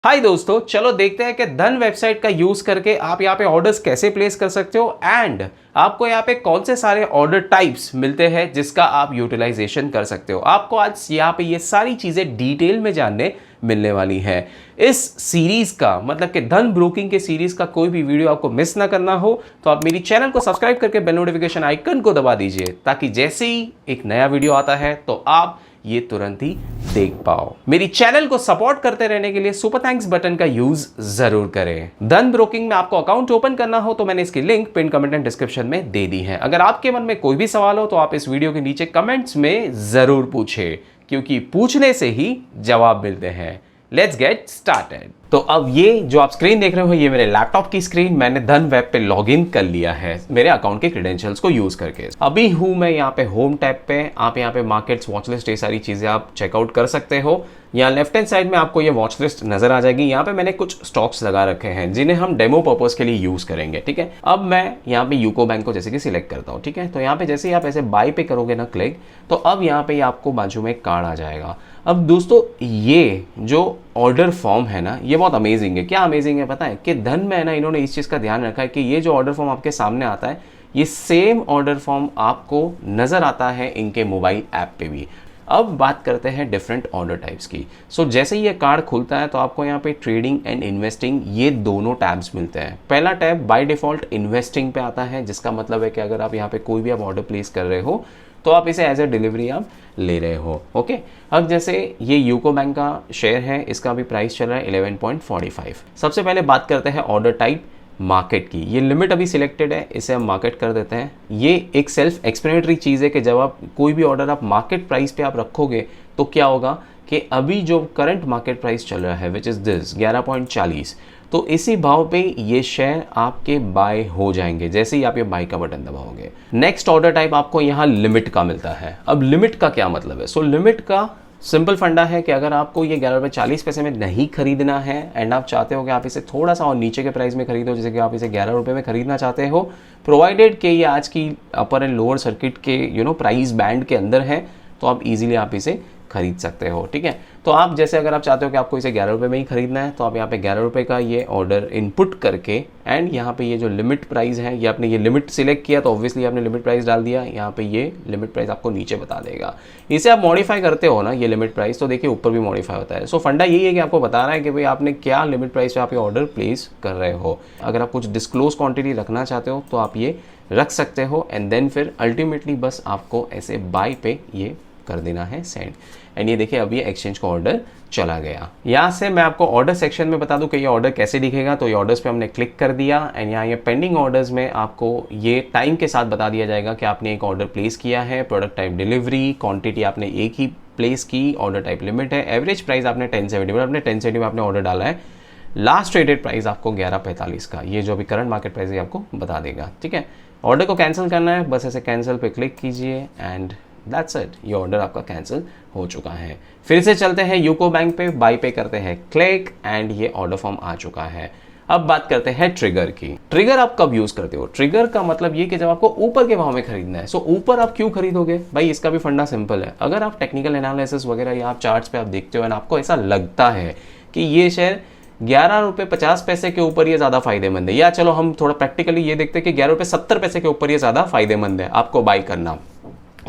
हाय दोस्तों, चलो देखते हैं कि धन वेबसाइट का यूज करके आप यहाँ पे ऑर्डर्स कैसे प्लेस कर सकते हो एंड आपको यहाँ पे कौन से सारे ऑर्डर टाइप्स मिलते हैं जिसका आप यूटिलाइजेशन कर सकते हो। आपको आज यहाँ पे ये सारी चीजें डिटेल में जानने मिलने वाली है। इस सीरीज का मतलब कि धन ब्रोकिंग के सीरीज का कोई भी वीडियो आपको मिस ना करना हो तो आप मेरी चैनल को सब्सक्राइब करके बेल नोटिफिकेशन आइकन को दबा दीजिए ताकि जैसे ही एक नया वीडियो आता है तो आप ये तुरंत ही देख पाओ। मेरी चैनल को सपोर्ट करते रहने के लिए सुपर थैंक्स बटन का यूज जरूर करें। धन ब्रोकिंग में आपको अकाउंट ओपन करना हो तो मैंने इसकी link pin comment and description में दे दी है। अगर आपके मन में कोई भी सवाल हो तो आप इस वीडियो के नीचे कमेंट्स में जरूर पूछें, क्योंकि पूछने से ही जवाब मिलते हैं। Let's get started. तो अब ये जो आप स्क्रीन देख रहे हो ये मेरे लैपटॉप की स्क्रीन, मैंने धन वेब पे लॉगिन कर लिया है मेरे अकाउंट के क्रेडेंशियल्स को यूज करके। अभी हूं मैं यहाँ पे होम टैब पे। आप यहाँ पे मार्केट्स, वॉच लिस्ट, ये सारी चीजें आप चेकआउट कर सकते हो। यहाँ लेफ्ट हैंड साइड में आपको ये वॉच लिस्ट नजर आ जाएगी। यहाँ पे मैंने कुछ स्टॉक्स लगा रखे हैं जिन्हें हम डेमो पर्पस के लिए यूज करेंगे। ठीक है, अब मैं यहाँ पे यूको बैंक को जैसे कि सिलेक्ट करता हूँ। ठीक है, तो यहाँ पे जैसे ही आप ऐसे बाय पे करोगे ना क्लिक, तो अब यहाँ पे आपको बाजू में एक कार्ड आ जाएगा। अब दोस्तों ये जो ऑर्डर फॉर्म है ना, ये बहुत अमेजिंग है। क्या अमेजिंग है पता है कि धन में है ना, इन्होंने इस चीज़ का ध्यान रखा है कि ये जो ऑर्डर फॉर्म आपके सामने आता है ये सेम ऑर्डर फॉर्म आपको नज़र आता है इनके मोबाइल ऐप पे भी। अब बात करते हैं डिफरेंट ऑर्डर टाइप्स की। जैसे ही ये कार्ड खुलता है तो आपको यहाँ पे ट्रेडिंग एंड इन्वेस्टिंग ये दोनों टैब्स मिलते हैं। पहला टैब बाय डिफॉल्ट इन्वेस्टिंग पे आता है, जिसका मतलब है कि अगर आप यहाँ पे कोई भी आप ऑर्डर प्लेस कर रहे हो तो आप इसे एज ए डिलीवरी आप ले रहे हो। ओके, अब जैसे ये यूको बैंक का शेयर है, इसका भी प्राइस चल रहा है 11.45। सबसे पहले बात करते हैं ऑर्डर टाइप मार्केट की। ये लिमिट अभी सिलेक्टेड है, इसे हम मार्केट कर देते हैं। ये एक सेल्फ एक्सप्लेनेटरी चीज़ है कि जब आप कोई भी ऑर्डर आप मार्केट प्राइस पे आप रखोगे तो क्या होगा कि अभी जो करंट मार्केट प्राइस चल रहा है विच इज़ दिस 11.40, तो इसी भाव पे ये शेयर आपके बाय हो जाएंगे जैसे ही आप ये बाय का बटन दबाओगे। नेक्स्ट ऑर्डर टाइप आपको यहाँ लिमिट का मिलता है। अब लिमिट का क्या मतलब है? लिमिट का सिंपल फंडा है कि अगर आपको ये 11.40 में नहीं खरीदना है एंड आप चाहते हो कि आप इसे थोड़ा सा और नीचे के प्राइस में खरीदो, जैसे कि आप इसे 11 रुपये में खरीदना चाहते हो, प्रोवाइडेड कि ये आज की अपर एंड लोअर सर्किट के प्राइस बैंड के अंदर है, तो आप इजीली आप इसे खरीद सकते हो। ठीक है, तो आप जैसे अगर आप चाहते हो कि आपको इसे 11 रुपये में ही खरीदना है तो आप यहाँ पे 11 रुपये का ये ऑर्डर इनपुट करके एंड यहाँ पे ये जो लिमिट प्राइस है, ये आपने ये लिमिट सिलेक्ट किया तो ऑब्वियसली आपने लिमिट प्राइस डाल दिया। यहाँ पे ये लिमिट प्राइस आपको नीचे बता देगा। इसे आप मॉडिफाई करते हो ना ये लिमिट प्राइस, तो देखिए ऊपर भी मॉडिफाई होता है। फंडा यही है कि आपको बता रहा है कि भाई आपने क्या लिमिट प्राइस पे आप ये ऑर्डर प्लेस कर रहे हो। अगर आप कुछ डिस्क्लोज क्वांटिटी रखना चाहते हो तो आप ये रख सकते हो एंड देन फिर अल्टीमेटली बस आपको ऐसे बाय पे ये कर देना है सेंड। एंड ये देखिए अभी एक्सचेंज का ऑर्डर चला गया। यहाँ से मैं आपको ऑर्डर सेक्शन में बता दूं कि ये ऑर्डर कैसे दिखेगा। तो ये ऑर्डर्स पे हमने क्लिक कर दिया एंड यहाँ ये पेंडिंग ऑर्डर्स में आपको ये टाइम के साथ बता दिया जाएगा कि आपने एक ऑर्डर प्लेस किया है, प्रोडक्ट टाइप डिलीवरी, क्वांटिटी आपने एक ही प्लेस की, ऑर्डर टाइप लिमिट है, एवरेज प्राइस आपने 1070 आपने 1070 में आपने ऑर्डर डाला है, लास्ट ट्रेडेड प्राइस आपको 11.45 का, ये जो अभी करंट मार्केट प्राइस है आपको बता देगा। ठीक है, ऑर्डर को कैंसिल करना है, बस ऐसे कैंसिल पे क्लिक कीजिए एंड दैट्स इट, ये ऑर्डर आपका कैंसिल हो चुका है। फिर से चलते हैं यूको बैंक पे, बाय पे करते हैं क्लिक एंड ये ऑर्डर फॉर्म आ चुका है। अब बात करते हैं ट्रिगर की। ट्रिगर आप कब यूज करते हो? ट्रिगर का मतलब ये कि जब आपको ऊपर के भाव में खरीदना है। ऊपर आप क्यों खरीदोगे भाई? इसका भी फंडा सिंपल है। अगर आप टेक्निकल एनालिसिस वगैरह या आप चार्ट्स पे आप देखते हो और आपको ऐसा लगता है कि ये शेयर 11.50 के ऊपर ये ज्यादा फायदेमंद है, या चलो हम थोड़ा प्रैक्टिकली ये देखते हैं कि 11.70 के ऊपर ये ज्यादा फायदेमंद है आपको बाय करना,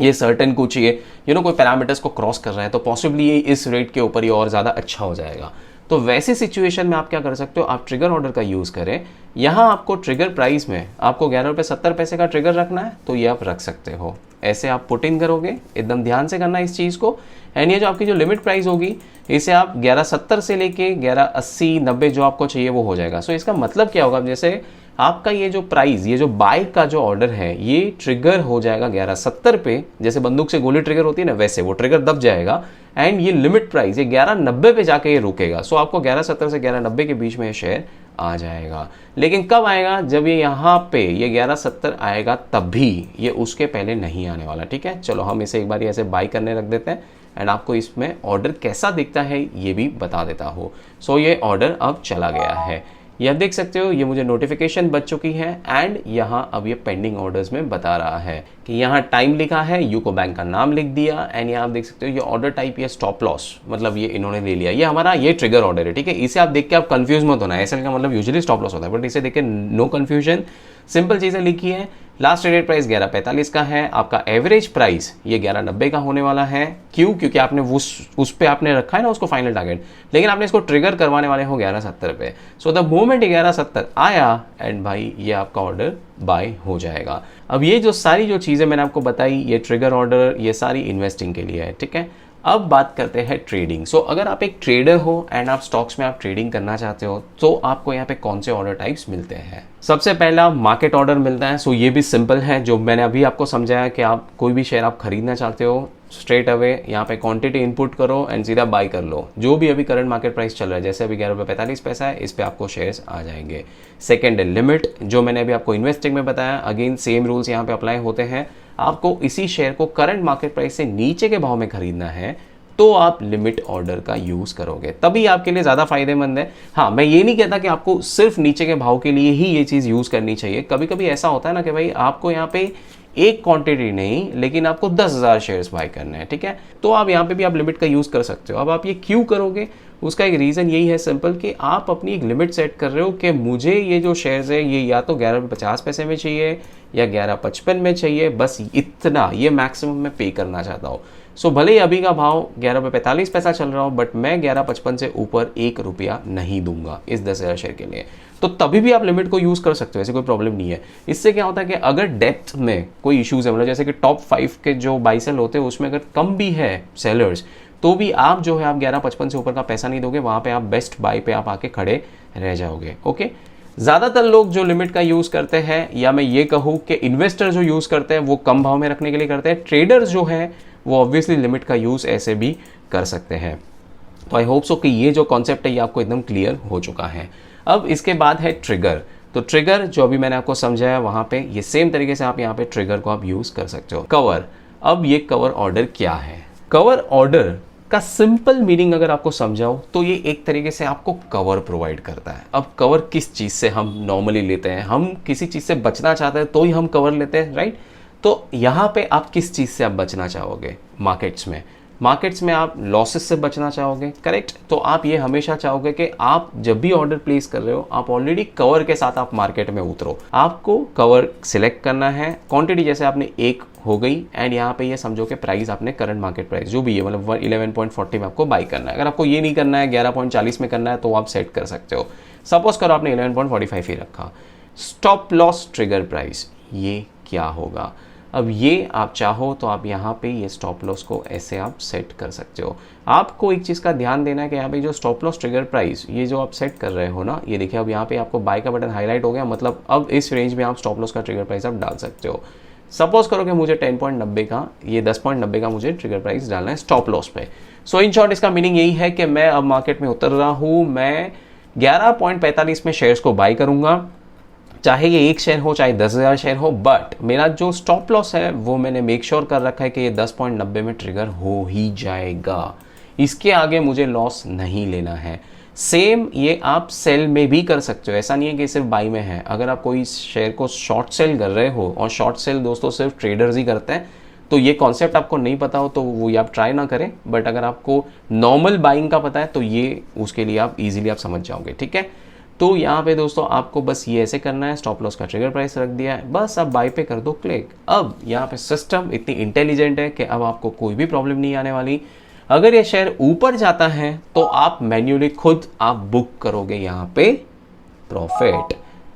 ये सर्टेन कुछ ये कोई पैरामीटर्स को क्रॉस कर रहा है, तो पॉसिबली ये इस रेट के ऊपर ये और ज़्यादा अच्छा हो जाएगा। तो वैसी सिचुएशन में आप क्या कर सकते हो? आप ट्रिगर ऑर्डर का यूज़ करें। यहाँ आपको ट्रिगर प्राइस में आपको 11.70 का ट्रिगर रखना है तो ये आप रख सकते हो। ऐसे आप पुट इन करोगे, एकदम ध्यान से करना इस चीज़ को। एंड ये जो आपकी जो लिमिट प्राइस होगी इसे आप 11.70 से लेके 11.80, 90 जो आपको चाहिए वो हो जाएगा। इसका मतलब क्या होगा? जैसे आपका ये जो प्राइस, ये जो बाय का जो ऑर्डर है ये ट्रिगर हो जाएगा 11.70 पे, जैसे बंदूक से गोली ट्रिगर होती है ना, वैसे वो ट्रिगर दब जाएगा एंड ये लिमिट प्राइस ये 11.90 पे जाके ये रुकेगा। आपको 11.70 से 11.90 के बीच में ये शेयर आ जाएगा। लेकिन कब आएगा? जब ये यहाँ पे ये 11.70 आएगा तभी, ये उसके पहले नहीं आने वाला। ठीक है, चलो हम इसे एक बार ऐसे बाय करने रख देते हैं एंड आपको इसमें ऑर्डर कैसा दिखता है ये भी बता देता हूँ। ये ऑर्डर अब चला गया है। ये आप देख सकते हो, ये मुझे नोटिफिकेशन बच चुकी है एंड यहाँ अब ये पेंडिंग ऑर्डर्स में बता रहा है कि यहाँ टाइम लिखा है, यूको बैंक का नाम लिख दिया एंड यहाँ आप देख सकते हो ये ऑर्डर टाइप ये स्टॉप लॉस, मतलब ये इन्होंने ले लिया, ये हमारा ये ट्रिगर ऑर्डर है, ठीक है। इसे आप देख के आप कंफ्यूज मत होना, ऐसा का मतलब यूजुअली स्टॉप लॉस होता है, बट इसे देख के नो कंफ्यूजन, सिंपल चीज़ें लिखी है। लास्ट ट्रेडेड प्राइस 11.45 का है, आपका एवरेज प्राइस ये 11.90 का होने वाला है। क्यों? क्योंकि आपने उस पे आपने रखा है ना उसको फाइनल टारगेट, लेकिन आपने इसको ट्रिगर करवाने वाले हो 11.70 पे। सो द मोमेंट 11.70 आया एंड भाई ये आपका ऑर्डर बाय हो जाएगा। अब ये जो सारी जो चीज़ें मैंने आपको बताई, ये ट्रिगर ऑर्डर, ये सारी इन्वेस्टिंग के लिए है, ठीक है। अब बात करते हैं ट्रेडिंग। सो अगर आप एक ट्रेडर हो एंड आप स्टॉक्स में आप ट्रेडिंग करना चाहते हो तो आपको यहाँ पे कौन से ऑर्डर टाइप्स मिलते हैं? सबसे पहला मार्केट ऑर्डर मिलता है। सो ये भी सिंपल है, जो मैंने अभी आपको समझाया कि आप कोई भी शेयर आप खरीदना चाहते हो, स्ट्रेट अवे यहाँ पे क्वांटिटी इनपुट करो एंड सीधा बाय कर लो, जो भी अभी करंट मार्केट प्राइस चल रहा है, जैसे अभी 11.45 है, इस पे आपको शेयर्स आ जाएंगे। सेकेंड है लिमिट, जो मैंने अभी आपको इन्वेस्टिंग में बताया, अगेन सेम रूल्स यहाँ पे अप्लाई होते हैं। आपको इसी शेयर को करंट मार्केट प्राइस से नीचे के भाव में खरीदना है तो आप लिमिट ऑर्डर का यूज करोगे, तभी आपके लिए ज्यादा फायदेमंद है। हाँ, मैं ये नहीं कहता कि आपको सिर्फ नीचे के भाव के लिए ही ये चीज यूज करनी चाहिए। कभी कभी ऐसा होता है ना कि भाई आपको यहाँ पे एक क्वांटिटी नहीं, लेकिन आपको 10,000 शेयर्स बाय करने हैं, ठीक है, तो आप यहाँ पे भी आप लिमिट का यूज कर सकते हो। अब आप ये क्यों करोगे? उसका एक रीज़न यही है सिंपल, कि आप अपनी एक लिमिट सेट कर रहे हो कि मुझे ये जो शेयर्स है ये या तो 11.50 में चाहिए या 11.55 में चाहिए, बस इतना, ये मैक्सिमम मैं पे करना चाहता हूँ। सो भले ही अभी का भाव 11.45 चल रहा हो, बट मैं 11.55 से ऊपर 1 रुपया नहीं दूंगा इस 10,000 शेयर के लिए। तो तभी भी आप लिमिट को यूज कर सकते हो, ऐसे कोई प्रॉब्लम नहीं है। इससे क्या होता है कि अगर डेप्थ में कोई इश्यूज है, मतलब जैसे कि टॉप 5 के जो बाई सेल होते हैं उसमें अगर कम भी है सेलर्स, तो भी आप जो है आप 11.55 से ऊपर का पैसा नहीं दोगे, वहां पे आप बेस्ट बाय पे आप आके खड़े रह जाओगे। ओके, ज्यादातर लोग जो लिमिट का यूज करते हैं, या मैं ये कहूँ कि इन्वेस्टर जो यूज करते हैं, वो कम भाव में रखने के लिए करते हैं। ट्रेडर्स जो है वो ऑब्वियसली लिमिट का यूज ऐसे भी कर सकते हैं। तो आई होप सो कि ये जो कॉन्सेप्ट है ये आपको एकदम क्लियर हो चुका है। अब इसके बाद है ट्रिगर। तो ट्रिगर जो अभी मैंने आपको समझाया, वहां पे ये सेम तरीके से आप यहाँ पे ट्रिगर को आप यूज कर सकते हो। कवर, अब ये कवर ऑर्डर क्या है? कवर ऑर्डर का सिंपल मीनिंग अगर आपको समझाओ तो ये एक तरीके से आपको कवर प्रोवाइड करता है। अब कवर किस चीज से हम नॉर्मली लेते हैं? हम किसी चीज से बचना चाहते हैं तो ही हम कवर लेते हैं, राइट? तो यहाँ पे आप किस चीज से आप बचना चाहोगे? मार्केट्स में आप लॉसेस से बचना चाहोगे, करेक्ट? तो आप ये हमेशा चाहोगे कि आप जब भी ऑर्डर प्लेस कर रहे हो, आप ऑलरेडी कवर के साथ आप मार्केट में उतरो। आपको कवर सिलेक्ट करना है, क्वांटिटी जैसे आपने 1 हो गई एंड यहाँ पे ये समझो कि प्राइस आपने करंट मार्केट प्राइस जो भी है, मतलब 11.40 में आपको बाई करना है। अगर आपको ये नहीं करना है, 11.40 में करना है, तो आप सेट कर सकते हो। सपोज करो आपने 11.45 ही रखा। स्टॉप लॉस ट्रिगर प्राइस, ये क्या होगा? अब ये आप चाहो तो आप यहाँ पे ये स्टॉप लॉस को ऐसे आप सेट कर सकते हो। आपको एक चीज़ का ध्यान देना है कि यहाँ पे जो स्टॉप लॉस ट्रिगर प्राइस ये जो आप सेट कर रहे हो ना, ये देखिए अब यहाँ पे आपको बाय का बटन हाईलाइट हो गया, मतलब अब इस रेंज में आप स्टॉप लॉस का ट्रिगर प्राइस आप डाल सकते हो। सपोज करो कि मुझे 10.90 का, ये 10.90 का मुझे ट्रिगर प्राइस डालना है स्टॉप लॉस पे। सो इन शॉर्ट इसका मीनिंग यही है कि मैं अब मार्केट में उतर रहा हूँ, मैं 11.45 में शेयर्स को बाय करूंगा, चाहे ये 1 शेयर हो चाहे 10,000 शेयर हो, बट मेरा जो स्टॉप लॉस है वो मैंने मेक श्योर कर रखा है कि ये 10.90 में ट्रिगर हो ही जाएगा। इसके आगे मुझे लॉस नहीं लेना है। सेम ये आप सेल में भी कर सकते हो, ऐसा नहीं है कि सिर्फ बाई में है। अगर आप कोई शेयर को शॉर्ट सेल कर रहे हो, और शॉर्ट सेल दोस्तों सिर्फ ट्रेडर्स ही करते हैं, तो ये कॉन्सेप्ट आपको नहीं पता हो तो वो ये आप ट्राई ना करें। बट अगर आपको नॉर्मल बाइंग का पता है तो ये उसके लिए आप इजीली आप समझ जाओगे, ठीक है। तो यहाँ पे दोस्तों आपको बस ये ऐसे करना है, स्टॉप लॉस का ट्रिगर प्राइस रख दिया है, बस आप बाय पे कर दो क्लिक। अब यहाँ पे सिस्टम इतनी इंटेलिजेंट है कि अब आपको कोई भी प्रॉब्लम नहीं आने वाली। अगर ये शेयर ऊपर जाता है तो आप मैन्युअली खुद आप बुक करोगे यहाँ पे प्रॉफिट,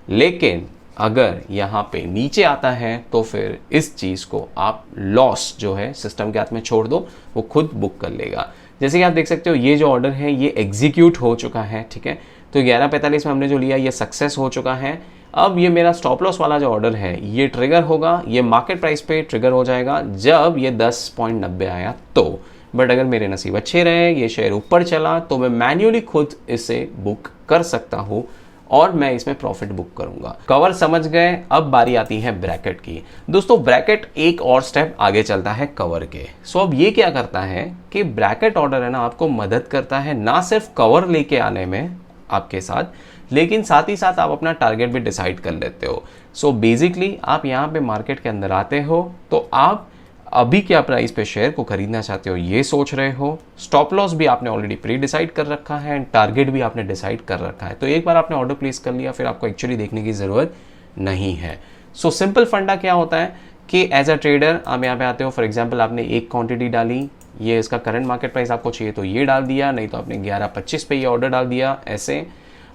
लेकिन अगर यहाँ पे नीचे आता है तो फिर इस चीज को आप लॉस जो है सिस्टम के हाथ में छोड़ दो, वो खुद बुक कर लेगा। जैसे कि आप देख सकते हो ये जो ऑर्डर है ये एग्जीक्यूट हो चुका है, ठीक है। तो 11.45 में हमने जो लिया ये सक्सेस हो चुका है। अब ये मेरा स्टॉप लॉस वाला जो ऑर्डर है ये ट्रिगर होगा, ये मार्केट प्राइस पे ट्रिगर हो जाएगा जब ये 10.90 आया तो। बट अगर मेरे नसीब अच्छे रहे, ये शेयर ऊपर चला, तो मैं मैन्युअली खुद इसे बुक कर सकता हूँ और मैं इसमें प्रॉफिट बुक करूंगा। कवर समझ गए, अब बारी आती है ब्रैकेट की। दोस्तों ब्रैकेट एक और स्टेप आगे चलता है कवर के। सो अब ये क्या करता है कि ब्रैकेट ऑर्डर है ना आपको मदद करता है ना सिर्फ कवर लेके आने में आपके साथ, लेकिन साथ ही साथ आप अपना टारगेट भी डिसाइड कर लेते हो। सो बेसिकली आप यहाँ पे मार्केट के अंदर आते हो तो आप अभी क्या प्राइस पे शेयर को खरीदना चाहते हो ये सोच रहे हो, स्टॉप लॉस भी आपने ऑलरेडी प्री डिसाइड कर रखा है एंड टारगेट भी आपने डिसाइड कर रखा है। तो एक बार आपने ऑर्डर प्लेस कर लिया, फिर आपको एक्चुअली देखने की ज़रूरत नहीं है। सो सिंपल फंडा क्या होता है कि एज अ ट्रेडर आप यहाँ पे आते हो, फॉर एग्जांपल आपने एक क्वांटिटी डाली, ये इसका करंट मार्केट प्राइस आपको चाहिए तो ये डाल दिया, नहीं तो आपने 11.25 पे ये ऑर्डर डाल दिया ऐसे।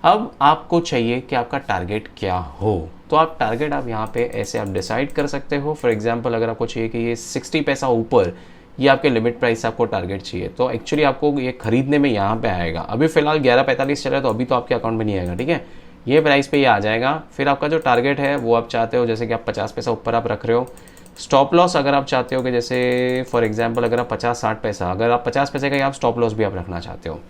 अब आपको चाहिए कि आपका टारगेट क्या हो, तो आप टारगेट आप यहाँ पे ऐसे आप डिसाइड कर सकते हो। फॉर एग्जांपल अगर आपको चाहिए कि ये 60 पैसा ऊपर ये आपके लिमिट प्राइस आपको टारगेट चाहिए, तो एक्चुअली आपको ये खरीदने में यहाँ पे आएगा। अभी फिलहाल 11.45 चल रहा है तो अभी तो आपके अकाउंट में नहीं आएगा, ठीक है, ये प्राइस पे ये आ जाएगा। फिर आपका जो टारगेट है वो आप चाहते हो जैसे कि आप 50 पैसा ऊपर आप रख रहे हो। स्टॉप लॉस अगर आप चाहते हो कि जैसे फॉर एग्जांपल अगर आप 50-60 पैसा, अगर आप 50 पैसे का आप स्टॉप लॉस भी आप रखना चाहते हो,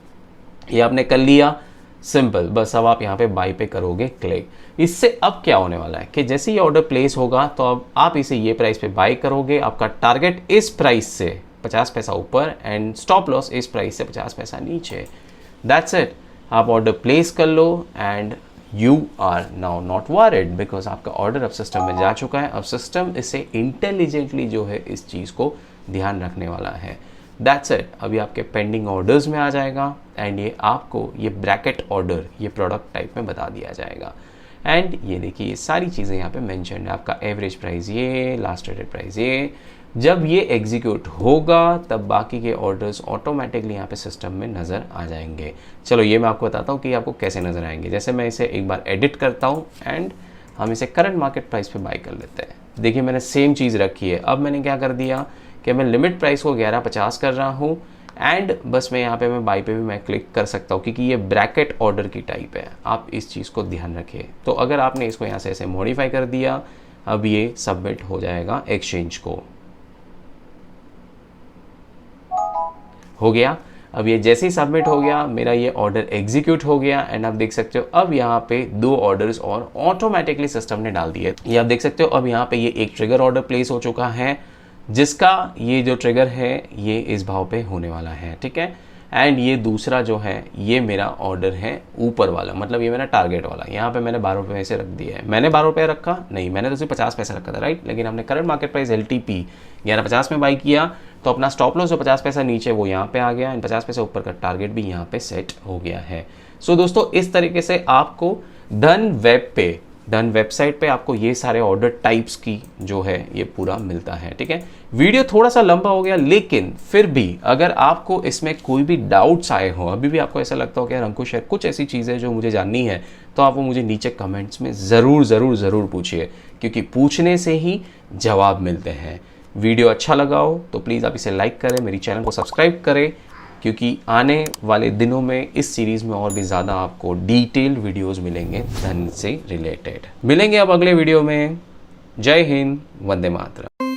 ये आपने कर लिया, सिंपल। बस अब आप यहाँ पे बाई पे करोगे क्लिक। इससे अब क्या होने वाला है कि जैसे ये ऑर्डर प्लेस होगा तो अब आप इसे ये प्राइस पे बाई करोगे, आपका टारगेट इस प्राइस से 50 पैसा ऊपर एंड स्टॉप लॉस इस प्राइस से 50 पैसा नीचे। दैट्स इट, आप ऑर्डर प्लेस कर लो and you are now not worried because आपका ऑर्डर अब सिस्टम में जा चुका है। अब सिस्टम इसे इंटेलिजेंटली जो है इस चीज़ को ध्यान रखने वाला है। दैट्स इट, अभी आपके पेंडिंग ऑर्डर्स में आ जाएगा एंड ये आपको ये ब्रैकेट ऑर्डर ये प्रोडक्ट टाइप में बता दिया जाएगा। एंड ये देखिए ये सारी चीज़ें यहाँ पे मेंशन है, आपका एवरेज प्राइस ये, लास्ट ट्रेडेड प्राइस ये। जब ये एग्जीक्यूट होगा तब बाकी के ऑर्डर्स ऑटोमेटिकली यहाँ पे सिस्टम में नज़र आ जाएंगे। चलो ये मैं आपको बताता हूँ कि आपको कैसे नज़र आएंगे। जैसे मैं इसे एक बार एडिट करता हूँ एंड हम इसे करंट मार्केट प्राइस पे बाय कर लेते हैं। देखिए मैंने सेम चीज़ रखी है। अब मैंने क्या कर दिया कि मैं लिमिट प्राइस को 11.50 कर रहा हूँ एंड बस मैं यहाँ पे मैं बाई पे भी मैं क्लिक कर सकता हूँ क्योंकि ये ब्रैकेट ऑर्डर की टाइप है। आप इस चीज़ को ध्यान रखिए। तो अगर आपने इसको यहाँ से ऐसे मॉडिफाई कर दिया, अब ये सबमिट हो जाएगा एक्सचेंज को। हो गया, अब ये जैसे ही सबमिट हो गया मेरा ये ऑर्डर एग्जीक्यूट हो गया एंड आप देख सकते हो अब यहाँ पे 2 ऑर्डर्स और ऑटोमेटिकली सिस्टम ने डाल दिए। ये आप देख सकते हो अब यहाँ पे ये एक ट्रिगर ऑर्डर प्लेस हो चुका है जिसका ये जो ट्रिगर है ये इस भाव पे होने वाला है, ठीक है। एंड ये दूसरा जो है ये मेरा ऑर्डर है ऊपर वाला, मतलब ये मेरा टारगेट वाला। यहाँ पे मैंने 12 रुपये से रख दिया है। मैंने 12 रुपये रखा नहीं, मैंने तो सिर्फ 50 पैसा रखा था, राइट। लेकिन हमने करंट मार्केट प्राइस LTP 11.50 में बाई किया तो अपना स्टॉप लॉस जो 50 पैसा नीचे वो यहाँ पे आ गया एंड 50 पैसा ऊपर का टारगेट भी यहाँ पे सेट हो गया है। सो दोस्तों इस तरीके से आपको धन वेबसाइट पे आपको ये सारे ऑर्डर टाइप्स की जो है ये पूरा मिलता है, ठीक है। वीडियो थोड़ा सा लंबा हो गया लेकिन फिर भी अगर आपको इसमें कोई भी डाउट्स आए हो, अभी भी आपको ऐसा लगता हो कि यार अंकुश है कुछ ऐसी चीज़ें जो मुझे जाननी है, तो आप वो मुझे नीचे कमेंट्स में ज़रूर पूछिए क्योंकि पूछने से ही जवाब मिलते हैं। वीडियो अच्छा लगा हो तो प्लीज़ आप इसे लाइक करें, मेरी चैनल को सब्सक्राइब करें क्योंकि आने वाले दिनों में इस सीरीज़ में और भी ज़्यादा आपको डिटेल्ड वीडियोस मिलेंगे धन से रिलेटेड। मिलेंगे अब अगले वीडियो में। जय हिंद, वंदे मातरम।